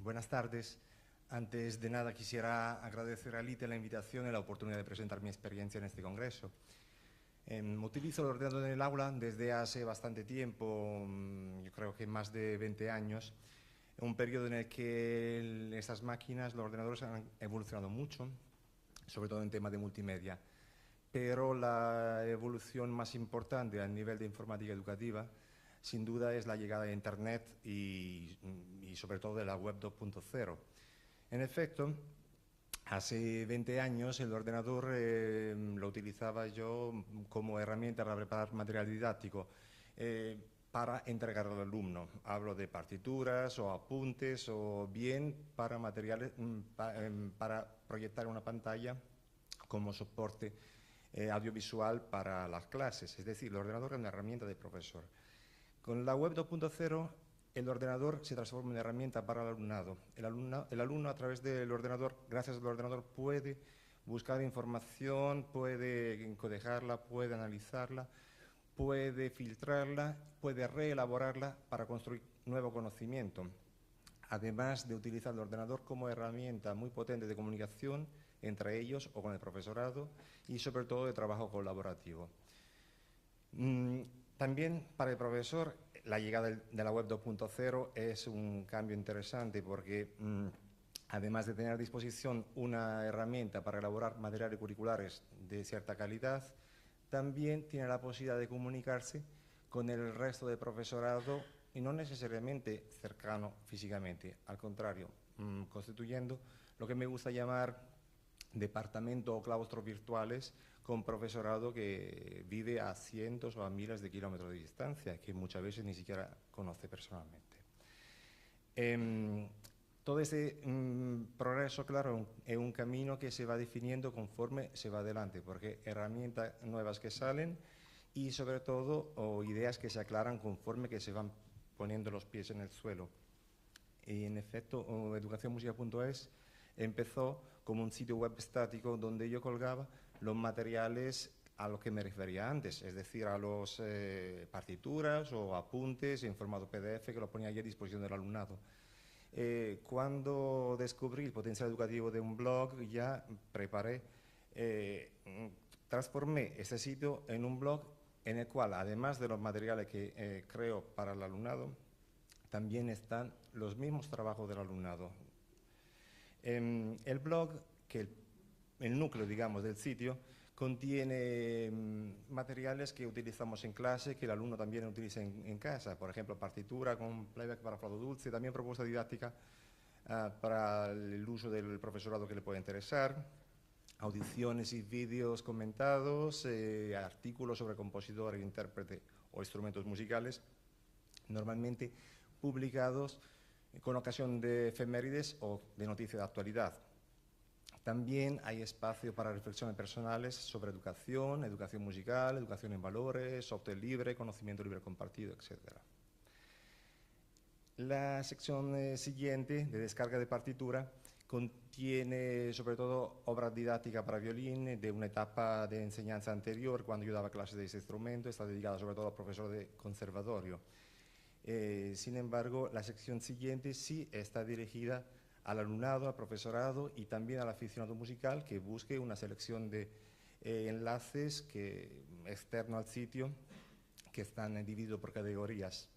Buenas tardes. Antes de nada quisiera agradecer a Lite la invitación y la oportunidad de presentar mi experiencia en este congreso. Utilizo el ordenador en el aula desde hace bastante tiempo, yo creo que más de 20 años, un periodo en el que estas máquinas, los ordenadores han evolucionado mucho, sobre todo en temas de multimedia. Pero la evolución más importante a nivel de informática educativa, sin duda, es la llegada de Internet y sobre todo de la web 2.0. En efecto, hace 20 años el ordenador lo utilizaba yo como herramienta para preparar material didáctico para entregar al alumno. Hablo de partituras o apuntes o bien para materiales para proyectar una pantalla como soporte audiovisual para las clases. Es decir, el ordenador es una herramienta de profesor. Con la web 2.0 el ordenador se transforma en una herramienta para el alumnado. El alumno a través del ordenador, gracias al ordenador, puede buscar información, puede encodejarla, puede analizarla, puede filtrarla, puede reelaborarla para construir nuevo conocimiento. Además de utilizar el ordenador como herramienta muy potente de comunicación entre ellos o con el profesorado y sobre todo de trabajo colaborativo. También para el profesor la llegada de la web 2.0 es un cambio interesante porque además de tener a disposición una herramienta para elaborar materiales curriculares de cierta calidad, también tiene la posibilidad de comunicarse con el resto del profesorado y no necesariamente cercano físicamente, al contrario, constituyendo lo que me gusta llamar departamento o claustros virtuales con profesorado que vive a cientos o a miles de kilómetros de distancia, que muchas veces ni siquiera conoce personalmente. Todo ese progreso, claro, es un camino que se va definiendo conforme se va adelante, porque herramientas nuevas que salen y sobre todo ideas que se aclaran conforme que se van poniendo los pies en el suelo. Y en efecto, educacionmusica.es empezó como un sitio web estático donde yo colgaba los materiales a los que me refería antes, es decir, a los partituras o apuntes en formato PDF que los ponía allí a disposición del alumnado. Cuando descubrí el potencial educativo de un blog, ya preparé, transformé ese sitio en un blog en el cual, además de los materiales que creo para el alumnado, también están los mismos trabajos del alumnado. El blog, el núcleo, digamos, del sitio, contiene materiales que utilizamos en clase, que el alumno también utiliza en casa. Por ejemplo, partitura con playback para flauta dulce, también propuesta didáctica para el uso del profesorado que le pueda interesar, audiciones y vídeos comentados, artículos sobre compositor, intérprete o instrumentos musicales, normalmente publicados con ocasión de efemérides o de noticias de actualidad. También hay espacio para reflexiones personales sobre educación, educación musical, educación en valores, software libre, conocimiento libre compartido, etc. La sección siguiente, de descarga de partitura, contiene sobre todo obras didácticas para violín de una etapa de enseñanza anterior, cuando yo daba clases de ese instrumento. Está dedicada sobre todo a profesores de conservatorio. Sin embargo, la sección siguiente sí está dirigida al alumnado, al profesorado y también al aficionado musical que busque una selección de enlaces externos al sitio que están divididos por categorías.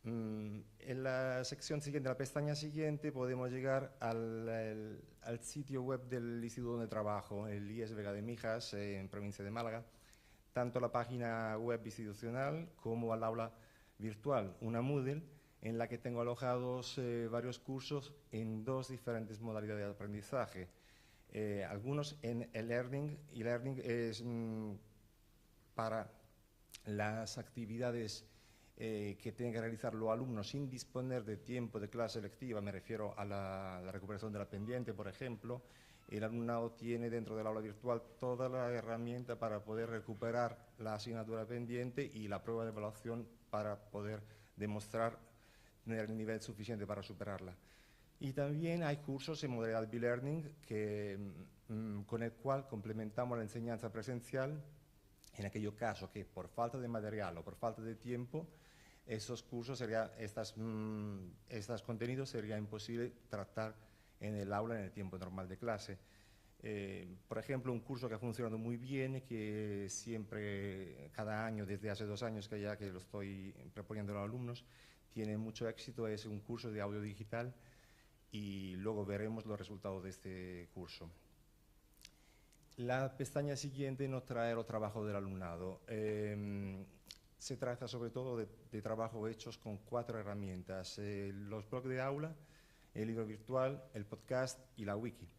En la sección siguiente, la pestaña siguiente, podemos llegar al sitio web del Instituto donde trabajo, el IES Vega de Mijas, en provincia de Málaga, tanto la página web institucional como al aula virtual, una Moodle, en la que tengo alojados varios cursos en dos diferentes modalidades de aprendizaje. Algunos en e-learning. E-learning es para las actividades que tienen que realizar los alumnos sin disponer de tiempo de clase lectiva. Me refiero a la recuperación de la pendiente, por ejemplo. El alumnado tiene dentro del aula virtual toda la herramienta para poder recuperar la asignatura pendiente y la prueba de evaluación para poder demostrar tener el nivel suficiente para superarla. Y también hay cursos en modalidad B-Learning con el cual complementamos la enseñanza presencial en aquellos casos que por falta de material o por falta de tiempo Esos cursos, estos contenidos sería imposible tratar en el aula en el tiempo normal de clase. Por ejemplo, un curso que ha funcionado muy bien, que siempre, cada año, desde hace 2 años que ya que lo estoy proponiendo a los alumnos, tiene mucho éxito, es un curso de audio digital y luego veremos los resultados de este curso. La pestaña siguiente nos trae los trabajos del alumnado. Se trata sobre todo de trabajos hechos con 4 herramientas: los blogs de aula, el libro virtual, el podcast y la wiki.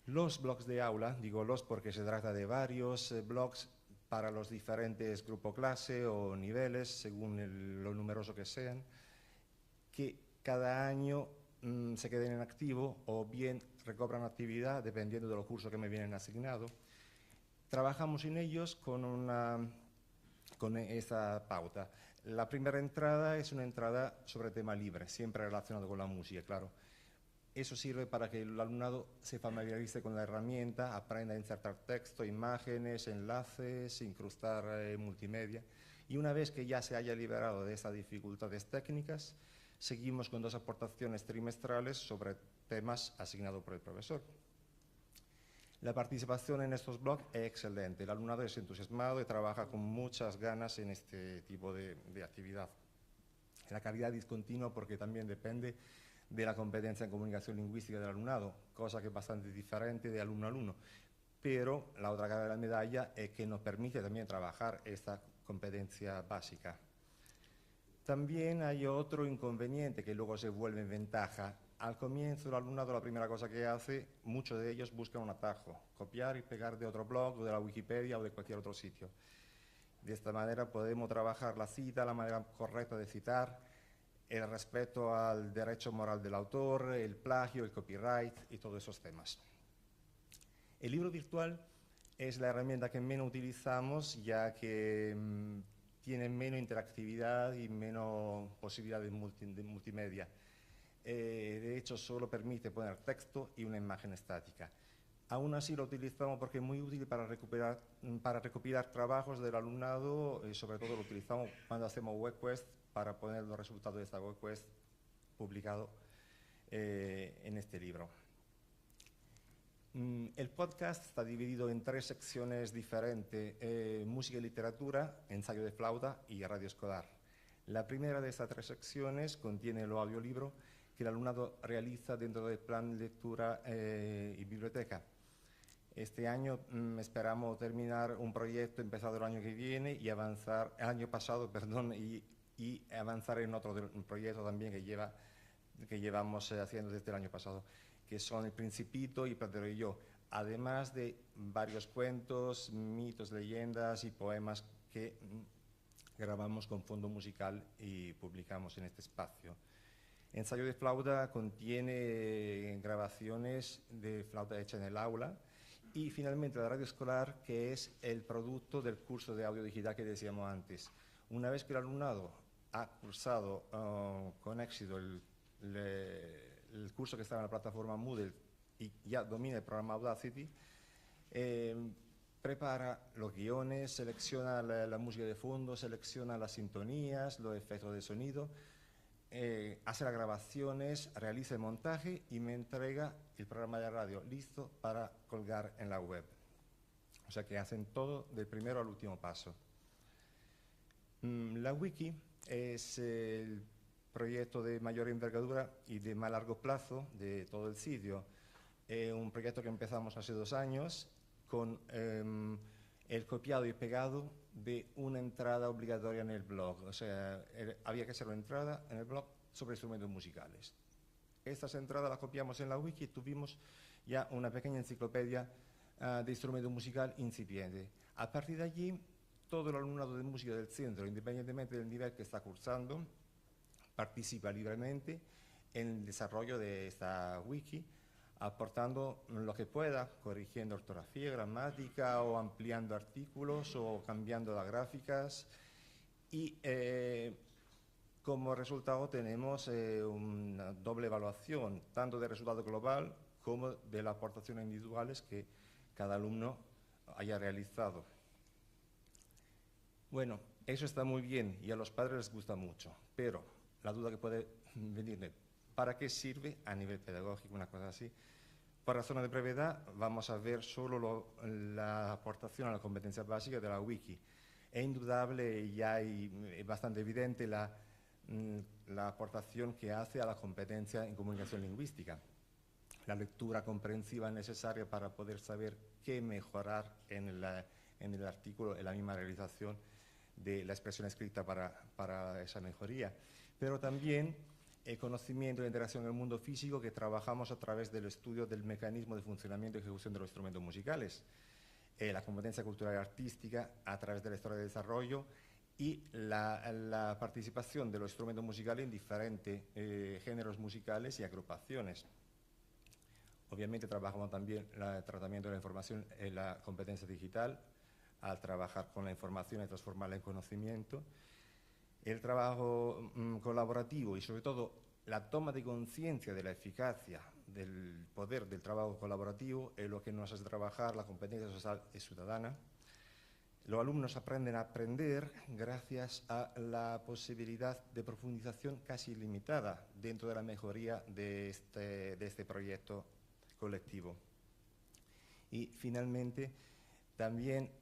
Los blogs de aula, digo los porque se trata de varios blogs para los diferentes grupos clase o niveles, según lo numeroso que sean, que cada año se queden en activo o bien recobran actividad dependiendo de los cursos que me vienen asignados. Trabajamos en ellos con esta pauta. La primera entrada es una entrada sobre tema libre, siempre relacionado con la música, claro. Eso sirve para que el alumnado se familiarice con la herramienta, aprenda a insertar texto, imágenes, enlaces, incrustar multimedia. Y una vez que ya se haya liberado de esas dificultades técnicas, seguimos con 2 aportaciones trimestrales sobre temas asignados por el profesor. La participación en estos blogs es excelente. El alumnado es entusiasmado y trabaja con muchas ganas en este tipo de actividad. La calidad discontinua porque también depende de la competencia en comunicación lingüística del alumnado, cosa que es bastante diferente de alumno a alumno. Pero la otra cara de la medalla es que nos permite también trabajar esta competencia básica. También hay otro inconveniente que luego se vuelve en ventaja. Al comienzo el alumnado, la primera cosa que hace, muchos de ellos buscan un atajo, copiar y pegar de otro blog, o de la Wikipedia o de cualquier otro sitio. De esta manera podemos trabajar la cita, la manera correcta de citar, el respeto al derecho moral del autor, el plagio, el copyright y todos esos temas. El libro virtual es la herramienta que menos utilizamos, ya que tiene menos interactividad y menos posibilidades de multimedia. De hecho, solo permite poner texto y una imagen estática. Aún así lo utilizamos porque es muy útil para recopilar trabajos del alumnado, y sobre todo lo utilizamos cuando hacemos web quest para poner los resultados de esta web quest publicado en este libro. El podcast está dividido en 3 secciones diferentes: música y literatura, ensayo de flauta y radio escolar. La primera de estas 3 secciones contiene el audiolibro que el alumnado realiza dentro del plan lectura y biblioteca. Este año esperamos terminar un proyecto empezado el año que viene y avanzar, el año pasado, perdón, y avanzar en otro proyecto también que llevamos haciendo desde el año pasado, que son El Principito y Platero y yo, además de varios cuentos, mitos, leyendas y poemas que grabamos con fondo musical y publicamos en este espacio. Ensayo de flauta contiene grabaciones de flauta hecha en el aula. Y finalmente la radio escolar, que es el producto del curso de audio digital que decíamos antes. Una vez que el alumnado ha cursado con éxito el curso que está en la plataforma Moodle y ya domina el programa Audacity, prepara los guiones, selecciona la música de fondo, selecciona las sintonías, los efectos de sonido, hace las grabaciones, realiza el montaje y me entrega el programa de radio listo para colgar en la web. O sea que hacen todo del primero al último paso. La wiki es el proyecto de mayor envergadura y de más largo plazo de todo el sitio. Un proyecto que empezamos hace 2 años con el copiado y pegado de una entrada obligatoria en el blog. O sea, había que hacer una entrada en el blog sobre instrumentos musicales. Estas entradas las copiamos en la wiki y tuvimos ya una pequeña enciclopedia de instrumento musical incipiente. A partir de allí, todo el alumnado de música del centro, independientemente del nivel que está cursando, participa libremente en el desarrollo de esta wiki, aportando lo que pueda, corrigiendo ortografía, gramática o ampliando artículos o cambiando las gráficas. Y como resultado tenemos una doble evaluación, tanto del resultado global como de las aportaciones individuales que cada alumno haya realizado. Bueno, Eso está muy bien y a los padres les gusta mucho, pero la duda que puede venir, ¿para qué sirve a nivel pedagógico una cosa así? Por razones de brevedad, vamos a ver solo la aportación a la competencia básica de la wiki. Es indudable y ya es bastante evidente la aportación que hace a la competencia en comunicación lingüística. La lectura comprensiva necesaria para poder saber qué mejorar en el artículo, en la misma realización de la expresión escrita para esa mejoría. Pero también el conocimiento de la interacción en el mundo físico que trabajamos a través del estudio del mecanismo de funcionamiento y ejecución de los instrumentos musicales, la competencia cultural y artística a través de la historia de desarrollo y la participación de los instrumentos musicales en diferentes géneros musicales y agrupaciones. Obviamente trabajamos también el tratamiento de la información en la competencia digital, al trabajar con la información y transformarla en conocimiento. El trabajo colaborativo y sobre todo la toma de conciencia de la eficacia del poder del trabajo colaborativo es lo que nos hace trabajar la competencia social y ciudadana. Los alumnos aprenden a aprender gracias a la posibilidad de profundización casi ilimitada dentro de la mejoría de este proyecto colectivo. Y finalmente también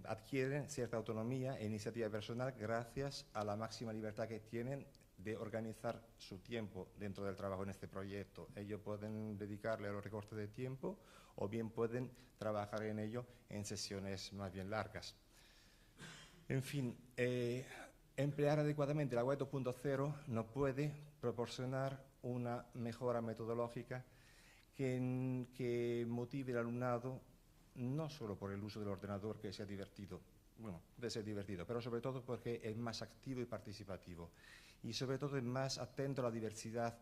adquieren cierta autonomía e iniciativa personal gracias a la máxima libertad que tienen de organizar su tiempo dentro del trabajo en este proyecto. Ellos pueden dedicarle a los recortes de tiempo o bien pueden trabajar en ello en sesiones más bien largas. En fin, emplear adecuadamente la web 2.0 nos puede proporcionar una mejora metodológica que motive al alumnado no solo por el uso del ordenador, que sea divertido, bueno, debe ser divertido, pero sobre todo porque es más activo y participativo y sobre todo es más atento a la diversidad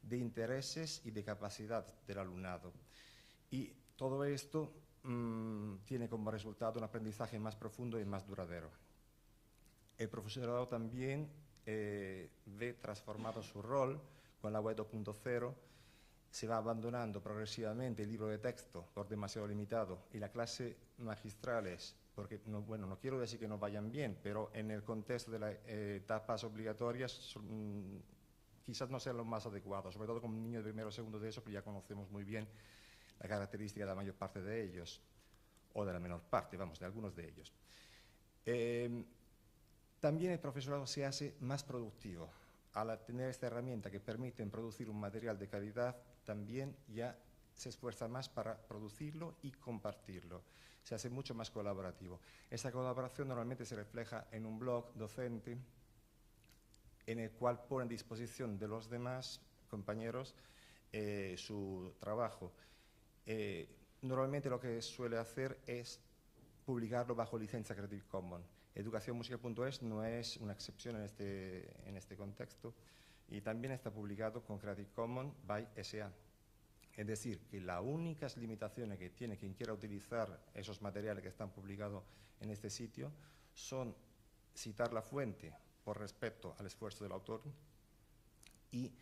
de intereses y de capacidad del alumnado. Y todo esto tiene como resultado un aprendizaje más profundo y más duradero. El profesorado también ve transformado su rol con la web 2.0, se va abandonando progresivamente el libro de texto por demasiado limitado y las clases magistrales, porque no quiero decir que no vayan bien, pero en el contexto de las etapas obligatorias quizás no sean los más adecuados, sobre todo con niños de primero o segundo de eso, que ya conocemos muy bien la característica de la mayor parte de ellos, o de la menor parte, vamos, de algunos de ellos. También el profesorado se hace más productivo. Al tener esta herramienta que permite producir un material de calidad, también ya se esfuerza más para producirlo y compartirlo. Se hace mucho más colaborativo. Esta colaboración normalmente se refleja en un blog docente en el cual pone a disposición de los demás compañeros su trabajo. Normalmente lo que suele hacer es publicarlo bajo licencia Creative Commons. Educacionmusical.es no es una excepción en este contexto y también está publicado con Creative Commons by SA. Es decir, que las únicas limitaciones que tiene quien quiera utilizar esos materiales que están publicados en este sitio son citar la fuente por respeto al esfuerzo del autor y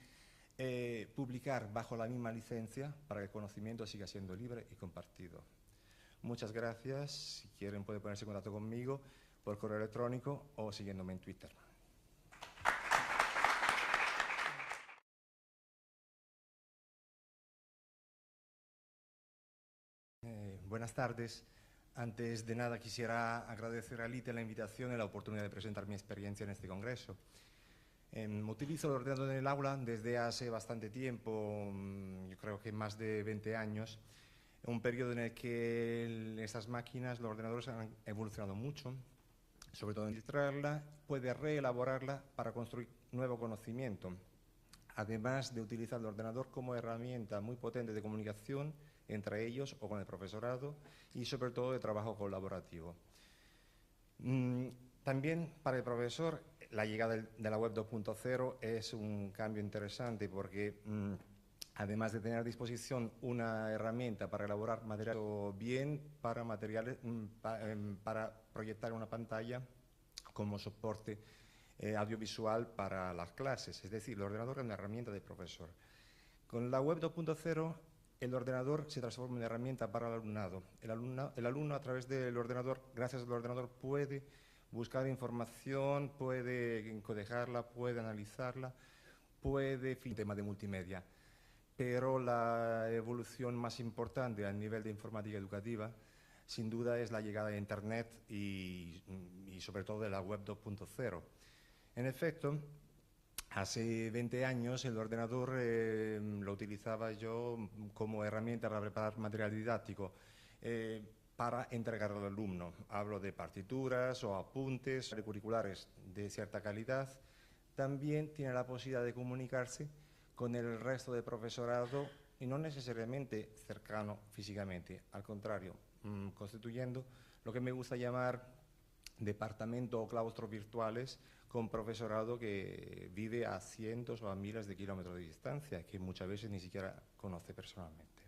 publicar bajo la misma licencia para que el conocimiento siga siendo libre y compartido. Muchas gracias. Si quieren pueden ponerse en contacto conmigo por correo electrónico o siguiéndome en Twitter. Buenas tardes. Antes de nada quisiera agradecer a Lite la invitación y la oportunidad de presentar mi experiencia en este congreso. Utilizo el ordenador en el aula desde hace bastante tiempo, yo creo que más de 20 años, un periodo en el que estas máquinas, los ordenadores han evolucionado mucho, sobre todo en filtrarla, puede reelaborarla para construir nuevo conocimiento, además de utilizar el ordenador como herramienta muy potente de comunicación entre ellos o con el profesorado y sobre todo de trabajo colaborativo. También para el profesor la llegada de la web 2.0 es un cambio interesante porque además de tener a disposición una herramienta para elaborar material o bien para materiales para proyectar una pantalla como soporte audiovisual para las clases, es decir, el ordenador es una herramienta del profesor. Con la web 2.0 el ordenador se transforma en herramienta para el alumnado. El alumno a través del ordenador, gracias al ordenador, puede buscar información, puede cotejarla, puede analizarla, puede tema de multimedia. Pero la evolución más importante a nivel de informática educativa, sin duda, es la llegada de Internet y sobre todo de la web 2.0. En efecto, hace 20 años el ordenador lo utilizaba yo como herramienta para preparar material didáctico, para entregar al alumno. Hablo de partituras o apuntes curriculares de cierta calidad. También tiene la posibilidad de comunicarse con el resto del profesorado y no necesariamente cercano físicamente, al contrario, constituyendo lo que me gusta llamar departamento o claustros virtuales con profesorado que vive a cientos o a miles de kilómetros de distancia, que muchas veces ni siquiera conoce personalmente.